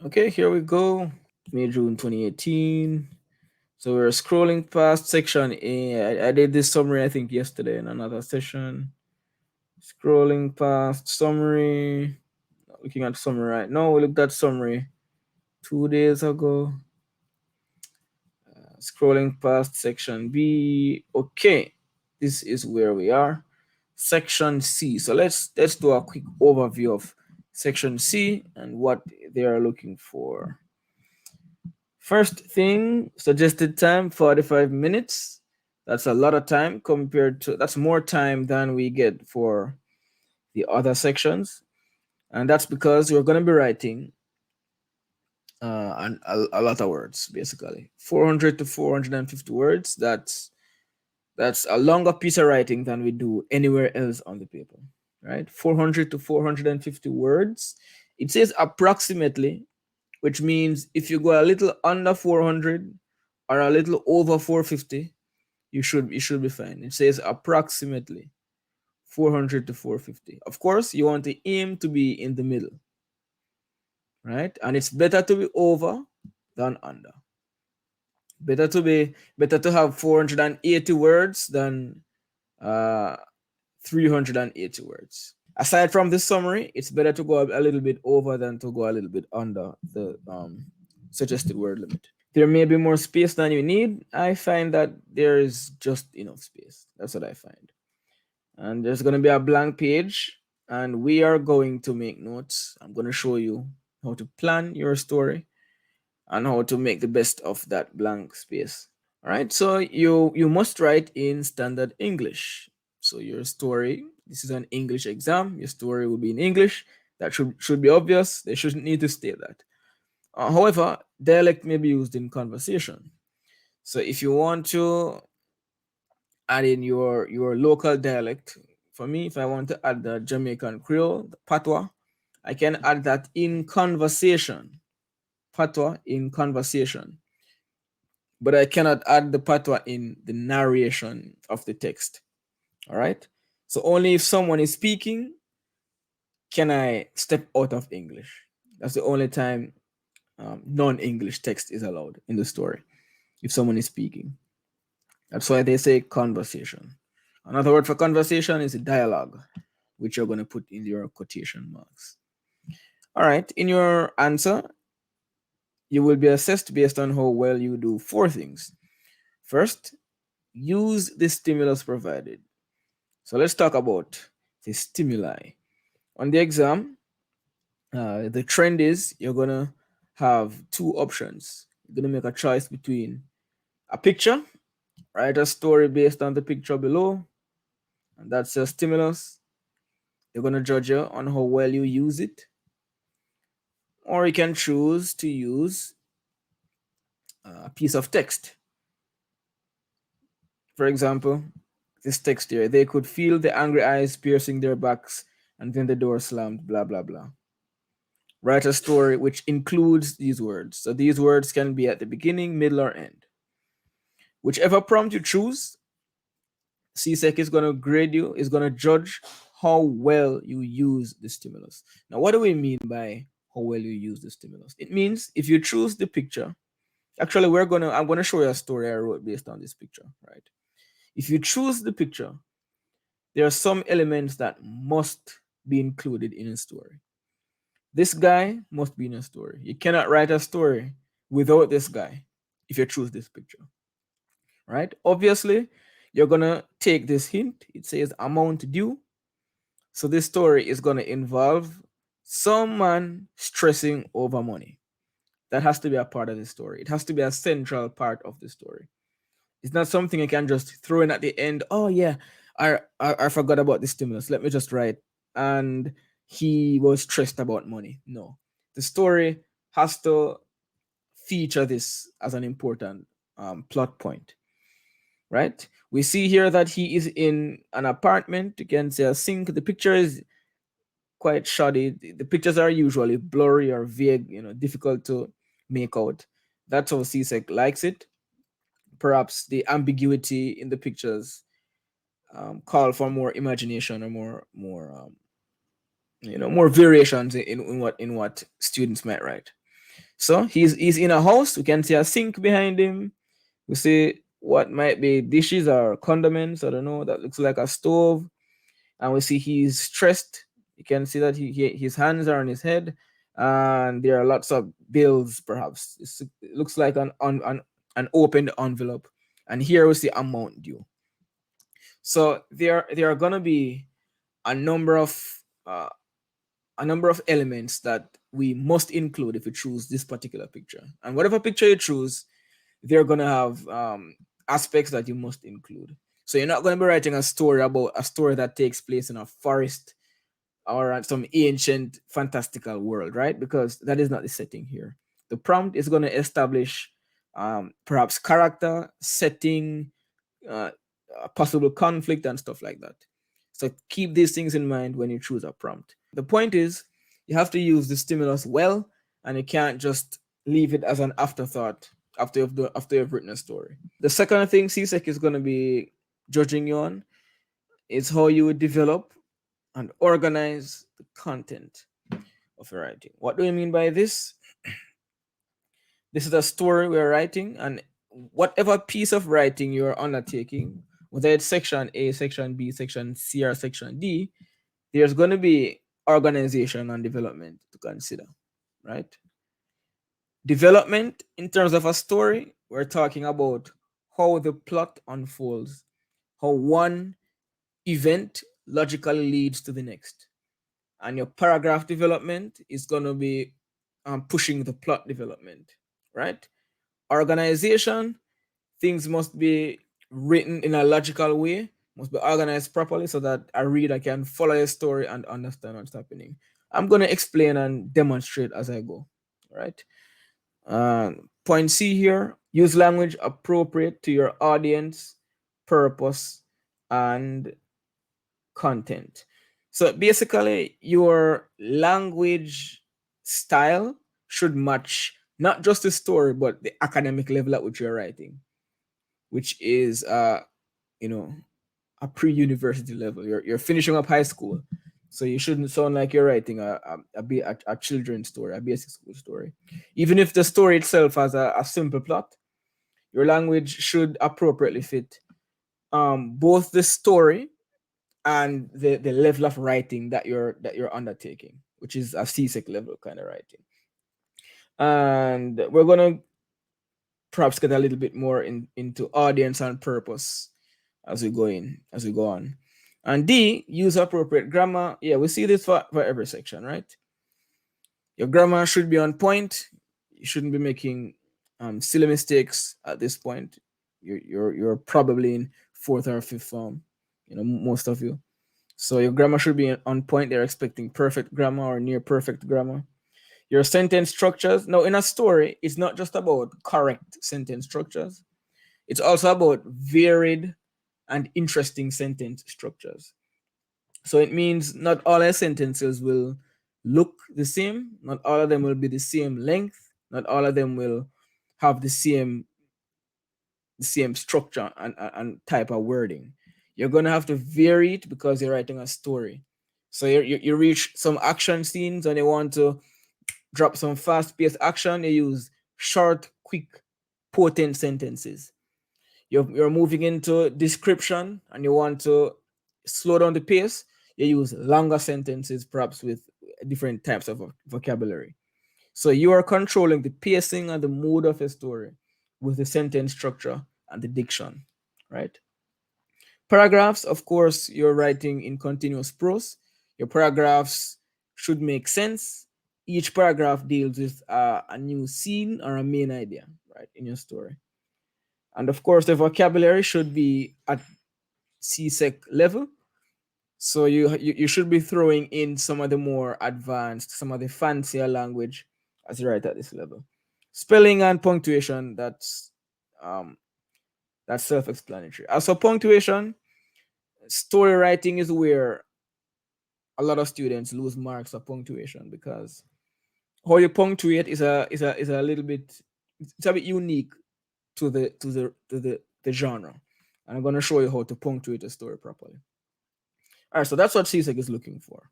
Okay, here we go. May, June 2018. So we're scrolling past section A. I did this summary, I think, yesterday in another session. Scrolling past summary. Looking at summary right now. We looked at summary 2 days ago. Scrolling past section B. Okay, this is where we are. Section C. So let's do a quick overview of section C and what they are looking for. First thing, suggested time 45 minutes. That's a lot of time compared to, that's more time than we get for the other sections. And that's because you're going to be writing a lot of words, basically 400 to 450 words. That's a longer piece of writing than we do anywhere else on the paper, right? 400 to 450 words. It says approximately, which means if you go a little under 400 or a little over 450, you should be fine. It says approximately 400 to 450. Of course, you want to aim to be in the middle, right? And it's better to be over than under. Better to have 480 words than 380 words. Aside from this summary, it's better to go a little bit over than to go a little bit under the suggested word limit. There may be more space than you need. I find that there is just enough space. That's what I find. And there's going to be a blank page, and we are going to make notes. I'm going to show you how to plan your story and how to make the best of that blank space. All right, so you must write in standard English. So your story, this is an English exam, your story will be in English. That should be obvious. They shouldn't need to state that. However, dialect may be used in conversation. So if you want to add in your local dialect, for me, if I want to add the Jamaican Creole, the patois, I can add that in conversation. Patois in conversation. But I cannot add the patois in the narration of the text. All right. So only if someone is speaking can I step out of English. That's the only time non-English text is allowed in the story. If someone is speaking, that's why they say conversation. Another word for conversation is dialogue, which you're going to put in your quotation marks. All right. In your answer, you will be assessed based on how well you do four things. First, use the stimulus provided. So let's talk about the stimuli. On the exam, the trend is you're going to have two options. You're going to make a choice between a picture, write a story based on the picture below, and that's your stimulus. They're going to judge you on how well you use it. Or you can choose to use a piece of text. For example, this text here, they could feel the angry eyes piercing their backs, and then the door slammed, blah, blah, blah. Write a story which includes these words. So these words can be at the beginning, middle, or end. Whichever prompt you choose, CSEC is going to grade you, is going to judge how well you use the stimulus. Now, what do we mean by how well you use the stimulus? It means if you choose the picture, actually, I'm gonna show you a story I wrote based on this picture, right? If you choose the picture, there are some elements that must be included in a story. This guy must be in a story. You cannot write a story without this guy if you choose this picture, right? Obviously, you're gonna take this hint. It says amount due. So this story is gonna involve some man stressing over money. That has to be a part of the story. It has to be a central part of the story. It's not something you can just throw in at the end. Oh yeah, I forgot about the stimulus. Let me just write. And he was stressed about money. No, the story has to feature this as an important plot point, right? We see here that he is in an apartment. You can see a sink. The picture is quite shoddy. The pictures are usually blurry or vague, difficult to make out. That's how CSEC likes it. Perhaps the ambiguity in the pictures call for more imagination or more more variations in what students might write. So he's in a house. We can see a sink behind him. We see what might be dishes or condiments. I don't know. That looks like a stove. And we see he's stressed. You can see that his hands are on his head, and there are lots of bills. Perhaps it looks like an opened envelope. And here we see amount due. So there are gonna be a number of uh, a number of elements that we must include if we choose this particular picture. And whatever picture you choose, they're gonna have aspects that you must include. So you're not gonna be writing a story about a story that takes place in a forest or some ancient fantastical world, right? Because that is not the setting here. The prompt is gonna establish perhaps character, setting, uh, possible conflict, and stuff like that. So keep these things in mind when you choose a prompt. The point is, you have to use the stimulus well, and you can't just leave it as an afterthought after you've written a story. The second thing CSEC is going to be judging you on is how you would develop and organize the content of your writing. What do you mean by this? This is a story we're writing, and whatever piece of writing you're undertaking, whether it's section A, section B, section C, or section D, there's going to be organization and development to consider, right? Development in terms of a story, we're talking about how the plot unfolds, how one event logically leads to the next. And your paragraph development is going to be pushing the plot development, right? Organization, things must be written in a logical way, must be organized properly so that a reader can follow a story and understand what's happening. I'm going to explain and demonstrate as I go, right? Point C here, use language appropriate to your audience, purpose, and content. So basically, your language style should match not just the story, but the academic level at which you're writing, which is you know, a pre-university level. You're finishing up high school, so you shouldn't sound like you're writing a children's story, a basic school story. Even if the story itself has a simple plot, your language should appropriately fit both the story and the level of writing that you're undertaking, which is a CSEC level kind of writing. And we're gonna perhaps get a little bit more into audience and purpose as we go on. And D, use appropriate grammar. Yeah, we see this for every section, right? Your grammar should be on point. You shouldn't be making silly mistakes at this point. You're probably in fourth or fifth form, most of you. So your grammar should be on point. They're expecting perfect grammar or near perfect grammar. Your sentence structures. Now, in a story, it's not just about correct sentence structures. It's also about varied and interesting sentence structures. So it means not all our sentences will look the same, not all of them will be the same length, not all of them will have the same structure and type of wording. You're gonna have to vary it because you're writing a story. So you reach some action scenes and you want to drop some fast-paced action. You use short, quick, potent sentences. You're moving into description and you want to slow down the pace. You use longer sentences, perhaps with different types of vocabulary. So you are controlling the pacing and the mood of a story with the sentence structure and the diction, right? Paragraphs, of course, you're writing in continuous prose. Your paragraphs should make sense. Each paragraph deals with a new scene or a main idea, right, in your story. And of course, the vocabulary should be at CSEC level. So you should be throwing in some of the more advanced, some of the fancier language as you write at this level. Spelling and punctuation, um that's self-explanatory. As for punctuation, story writing is where a lot of students lose marks for punctuation because how you punctuate is a little bit, it's a bit unique to the genre. And I'm going to show you how to punctuate a story properly. All right, so that's what CSEC is looking for.